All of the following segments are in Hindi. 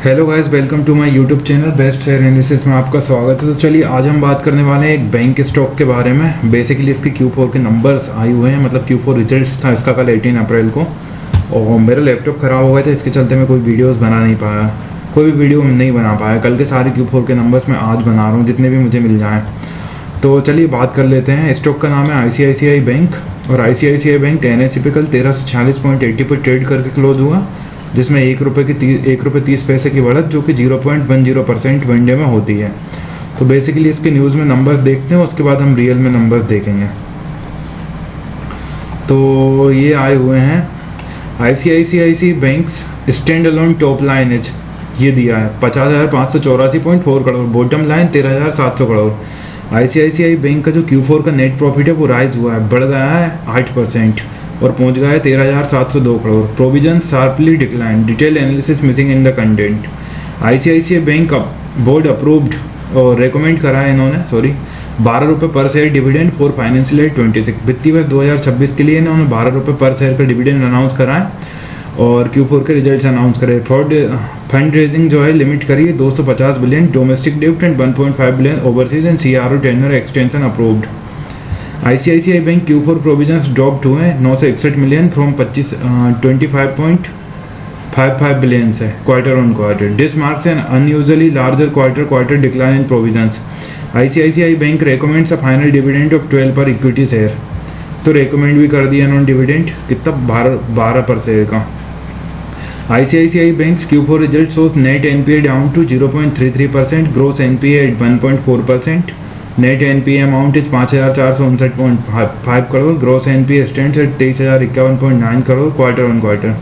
Hello guys, welcome to my YouTube channel best share analysis में आपका स्वागत है। तो चलिए आज हम बात करने वाले हैं एक बैंक स्टॉक के बारे में। बेसिकली इसके Q4 के नंबर्स आए हुए हैं, मतलब Q4 रिजल्ट्स था इसका कल 18 अप्रैल को। और मेरा लैपटॉप ख़राब हो गया था, इसके चलते मैं कोई वीडियोस बना नहीं पाया, कोई भी वीडियो नहीं बना पाया। कल के सारे Q4 के नंबर्स मैं आज बना रहा हूँ, जितने भी मुझे मिल जाएँ। तो चलिए बात कर लेते हैं। स्टॉक का नाम है ICICI बैंक और ICICI बैंक NSE पे कल 1346.80 पर ट्रेड करके क्लोज हुआ, जिसमें ₹1.30 की बढ़त जो कि 0.10% वनडे में होती है। तो बेसिकली इसके न्यूज़ में नंबर्स देखते हैं, उसके बाद हम रियल में नंबर्स देखेंगे। तो ये आए हुए हैं ICICI banks standalone top line as ये दिया है 50,584.4 crore, bottom line 13,700 crore. ICICI bank का जो Q4 का नेट प्रॉफिट है वो राइज हुआ है, बढ़ गया है 8% और पहुंच गया है 13,702 crore. Provision sharply decline, detail analysis missing in the content. ICICI bank board approved और रेकमेंड करा है इन्होंने ₹12 पर share dividend for financial year 26 वित्तीय वर्ष 2026 के लिए इन्होंने ₹12 पर शेयर का डिविडेंड अनाउंस करा है और Q4 के रिजल्ट्स अनाउंस करे। फंड रेजिंग जो है लिमिट करी है 250 बिलियन डोमेस्टिक डेब्ट and 1.5 billion overseas and CRO tenure extension approved. ICICI bank Q4 provisions dropped हुए 961 मिलियन फ्रॉम 25.55 बिलियन से quarter on quarter. This marks an unusually larger quarter decline in provisions. ICICI bank recommends a final dividend of 12 per equity share. तो रेकमेंड भी कर दिया उन्होंने डिविडेंड कितना 12 पर शेयर का। ICICI banks Q4 result shows net NPA down to 0.33%, gross NPA at 1.4%, net NPA amount is 5,459.5 crore, gross NPA stands at 23,051.9 crore quarter on quarter.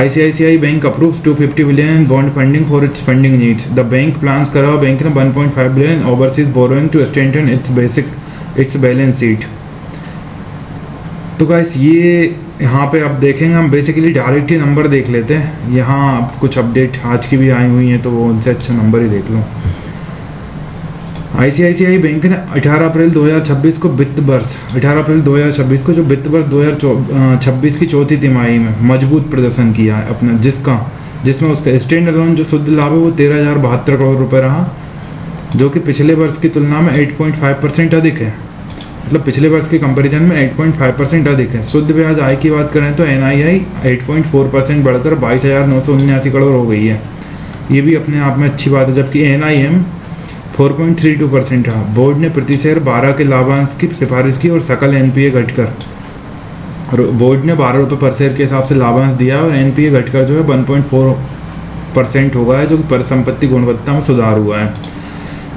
ICICI bank approves 250 billion bond funding for its funding needs. The bank plans करा बैंक ने 1.5 billion overseas borrowing to strengthen its balance sheet. तो गाइस ये यहाँ पे आप देखेंगे, हम बेसिकली डायरेक्ट ही नंबर देख लेते हैं। यहाँ कुछ अपडेट आज की भी आई हुई हैं, तो वो उनसे अच्छा नंबर ही देख लो। ICICI बैंक ने 18 अप्रैल 2026 को वित्त वर्ष 18 अप्रैल 2026 को जो वित्त वर्ष 2026 की चौथी तिमाही में मजबूत प्रदर्शन किया है अपना, जिसमें उसका स्टैंड अलोन जो शुद्ध लाभ है वो 13,072 करोड़ रुपए रहा, जो कि पिछले वर्ष की तुलना में 8.5% अधिक है। मतलब पिछले वर्ष के कंपैरिजन में 8.5% अधिक है। शुद्ध ब्याज आय की बात करें तो NII 8.4% बढ़कर 22,979 करोड़ हो गई है। ये भी अपने आप में अच्छी बात है, जबकि NIM 4.32% रहा। बोर्ड ने प्रति शेयर 12 के लाभांश की सिफारिश की और सकल NPA घटकर बोर्ड ने ₹12 पर शेयर के हिसाब से लाभांश दिया और NPA घटकर जो है 1.4% हो गया है, जो कि परिसंपत्ति गुणवत्ता में सुधार हुआ है।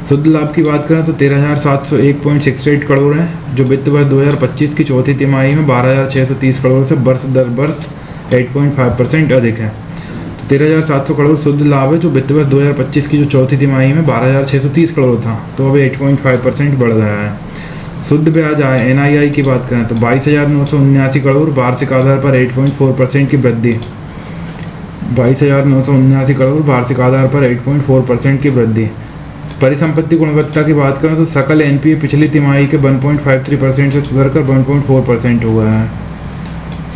शुद्ध लाभ की बात करें तो 13,701.68 करोड़ है, जो वित्त वर्ष 2025 की चौथी तिमाही में 12,630 करोड़ से वर्ष दर वर्ष 8.5% अधिक है। 13,700 करोड़ शुद्ध लाभ है, जो वित्त वर्ष 2025 की जो चौथी तिमाही में 12,630 करोड़ था, तो अब 8.5% बढ़ गया है। शुद्ध ब्याज आय NII की बात करें तो 22,979 करोड़, वार्षिक आधार पर 8.4% की वृद्धि। 22,979 करोड़ वार्षिक आधार पर 8.4% की वृद्धि। परिसंपत्ति गुणवत्ता की बात करें तो सकल NPA पिछली तिमाही के 1.53% से सुधरकर 1.4% हो गया है।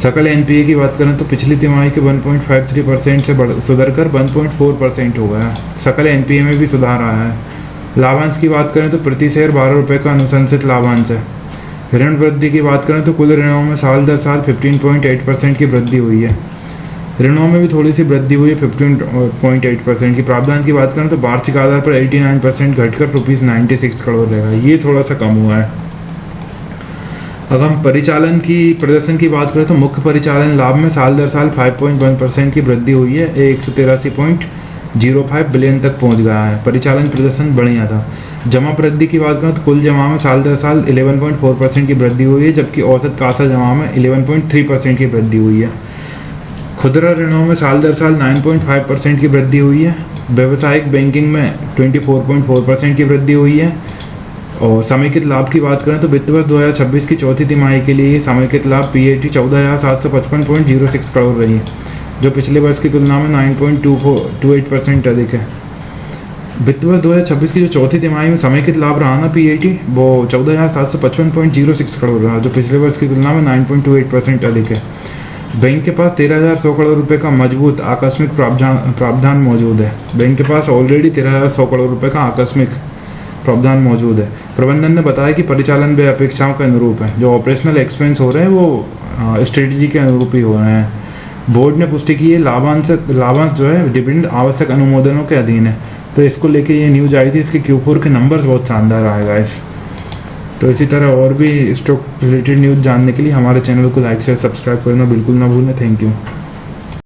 सकल NPA की बात करें तो पिछली तिमाही के 1.53% से सुधरकर 1.4% हो गया। सकल NPA में भी सुधार आया है। लाभांश की बात करें तो प्रति शेयर ₹12 का अनुशंसित लाभांश है। ऋण वृद्धि की बात करें तो कुल ऋणों में साल दर साल 15.8% की वृद्धि हुई है। ऋणों में भी थोड़ी सी वृद्धि हुई है 15.8% की। प्रावधान की बात करें तो वार्षिक आधार पर 89% घटकर ₹96 करोड़ रहेगा, ये थोड़ा सा कम हुआ है। अगर हम परिचालन की प्रदर्शन की बात करें तो मुख्य परिचालन लाभ में साल दर साल 5.1% की वृद्धि हुई है, 183.05 बिलियन तक पहुंच गया है। परिचालन प्रदर्शन बढ़िया था। जमा वृद्धि की बात करें तो कुल जमा में साल दर साल 11.4% की वृद्धि हुई है, जबकि औसत कासा जमा में 11.3% की वृद्धि हुई है। खुदरा ऋणों में साल दर साल 9.5% की वृद्धि हुई है। व्यावसायिक बैंकिंग में 24.4% की वृद्धि हुई है। और समेकित लाभ की बात करें तो वित्त वर्ष 2026 की चौथी तिमाही के लिए समेकित लाभ PAT 14,755.06 करोड़ रही, जो पिछले वर्ष की तुलना में 9.28% अधिक है। वित्त वर्ष 2026 की जो चौथी तिमाही में समेकित लाभ रहा ना PAT, वो 14,755.06 करोड़ रहा, जो पिछले वर्ष की तुलना में 9.28% अधिक है। बैंक के पास 13,100 करोड़ रुपए का मजबूत आकस्मिक प्रावधान मौजूद है। बैंक के पास ऑलरेडी 13,100 करोड़ रुपए का आकस्मिक प्रावधान मौजूद है। प्रबंधन ने बताया कि परिचालन व्यय अपेक्षाओं के अनुरूप है। जो ऑपरेशनल एक्सपेंस हो रहे हैं वो स्ट्रेटजी के अनुरूप ही हो रहे हैं। बोर्ड ने पुष्टि की है लाभांश जो है डिविडेंड आवश्यक अनुमोदनों के अधीन है। तो इसको लेके ये न्यूज आई थी, इसके Q4 के नंबर्स बहुत शानदार आएगा इस। तो इसी तरह और भी स्टॉक रिलेटेड न्यूज़ जानने के लिए हमारे चैनल को लाइक शेयर सब्सक्राइब करना बिल्कुल ना भूलें। Thank you.